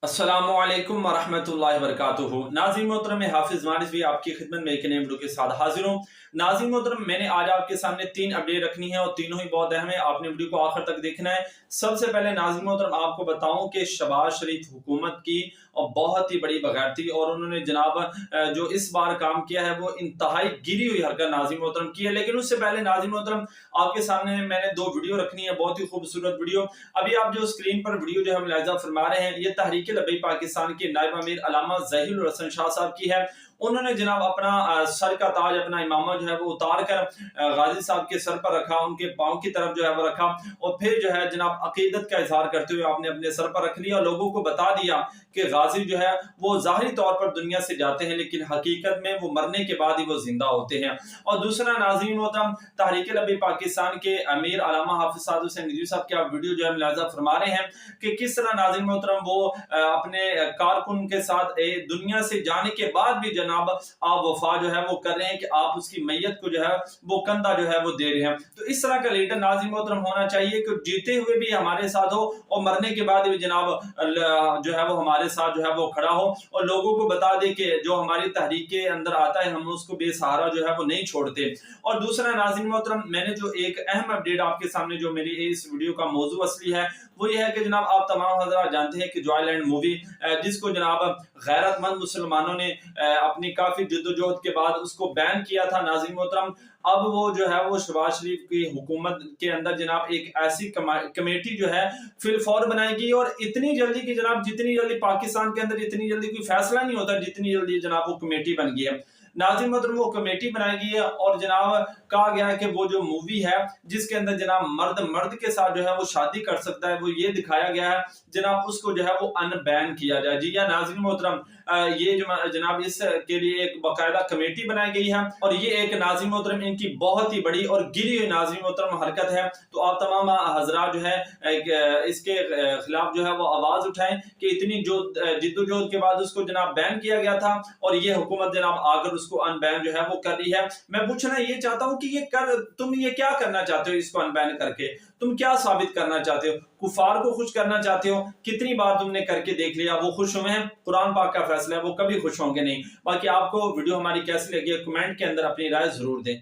अस्सलामुअलैकुम वरहमतुल्लाहि वबरकातुहू। नाज़रीन मोहतरम, मैं हाफिज वारिस भी आपकी खिदमत में एक नए वीडियो के साथ हाजिर हूँ। नाज़रीन मोहतरम, मैंने आज आपके सामने 3 अपडेट रखनी है और तीनों ही बहुत अहम है। आपने वीडियो को आखिर तक देखना है। सबसे पहले नाज़रीन मोहतरम आपको बताऊं कि शहबाज शरीफ हुकूमत की और बहुत ही बड़ी बगैरती और उन्होंने जनाब जो इस बार काम किया है वो इंतहाई गिरी हुई हरकत नाज़रीन मोहतरम की है। लेकिन उससे पहले नाज़रीन मोहतरम आपके सामने मैंने 2 वीडियो रखनी है, बहुत ही खूबसूरत वीडियो। अभी आप जो स्क्रीन पर वीडियो जो है मुलाहिज़ा फरमा रहे हैं, ये तहरीक लबैक पाकिस्तान के नायब अमीर अल्लामा ज़हीरुल हसन शाह साहब की है। उन्होंने जनाब अपना सर का ताज, अपना इमामा जो है वो उतार कर गाजी साहब के सर पर रखा, उनके पांव की तरफ जो है वो रखा और फिर जो है जनाब अकीदत का इजहार करते हुए आपने अपने सर पर रख लिया और लोगों को बता दिया कि गाजी जो है वो ज़ाहिरी तौर पर दुनिया से जाते हैं लेकिन हकीकत में वो मरने के बाद ही वो जिंदा होते हैं। और दूसरा नाज़रीन मोहतरम, तहरीक लबैक पाकिस्तान के अमीर अल्लामा हाफिज साद हुसैन नदवी साहब के आप वीडियो जो है मुलाहिज़ा फरमा रहे हैं कि किस तरह नाज़रीन मोहतरम वो अपने कारकुन के साथ दुनिया से जाने के बाद भी जनाब आप वफा जो है वो कर रहे हैं कि आप उसकी मैयत को जो है वो कंधा जो है वो दे रहे हैं। तो इस तरह का लीडर नाज़रीन मोहतरम होना चाहिए कि जीते हुए भी हमारे साथ हो और मरने के बाद भी जनाब जो है वो हमारे साथ जो है वो खड़ा हो और लोगों को बता दे कि जो हमारी तहरीक के अंदर आता है हम उसको बेसहारा जो है वो नहीं छोड़ते। और दूसरा नाज़रीन मोहतरम, मैंने जो एक अहम अपडेट आपके सामने जो मेरी इस वीडियो का मौजू असली है वो ये है कि जनाब आप तमाम हज़रात जानते हैं कि जॉयलैंड मूवी जिसको जनाब गैरतमंद मुसलमानों ने अपनी काफी जद्दोजहद के बाद उसको बैन किया था नाज़रीन मोहतरम। अब वो जो है वो शहबाज शरीफ की हुकूमत के अंदर जनाब एक ऐसी कमेटी जो है फिलफौर बनाएगी और इतनी जल्दी कि जनाब जितनी जल्दी पाकिस्तान के अंदर इतनी जल्दी कोई फैसला नहीं होता जितनी जल्दी जनाब वो कमेटी बन गई है। नाज़रीन मोहतरम, वो कमेटी बनाई गई है और जनाब कहा गया है कि वो जो मूवी है जिसके अंदर जनाब मर्द मर्द के साथ जो है वो शादी कर सकता है वो ये दिखाया गया है जनाब उसको जो है वो अनबैन किया जाए। जी या नाज़रीन मोहतरम, ये जो जनाब इसके लिए एक बाकायदा कमेटी बनाई गई है और ये एक नाज़रीन मोहतरम इनकी बहुत ही बड़ी और गिरी हुई नाज़रीन मोहतरम हरकत है। तो आप तमाम हजरात जो है इसके खिलाफ जो है वो आवाज उठाएं कि इतनी जो जिद्दोजहद के बाद उसको जनाब बैन किया गया था और ये हुकूमत जनाब आकर उसको अनबैन जो है वो कर रही है। मैं पूछना ये चाहता हूँ कि तुम ये क्या करना चाहते हो इसको अनबैन करके? तुम क्या साबित करना चाहते हो? कुफार को खुश करना चाहते हो? कितनी बार तुमने करके देख लिया, वो खुश हुए हैं? कुरान पाक का फैसला है, वो कभी खुश होंगे नहीं। बाकी आपको वीडियो हमारी कैसी लगी है कमेंट के अंदर अपनी राय जरूर दें।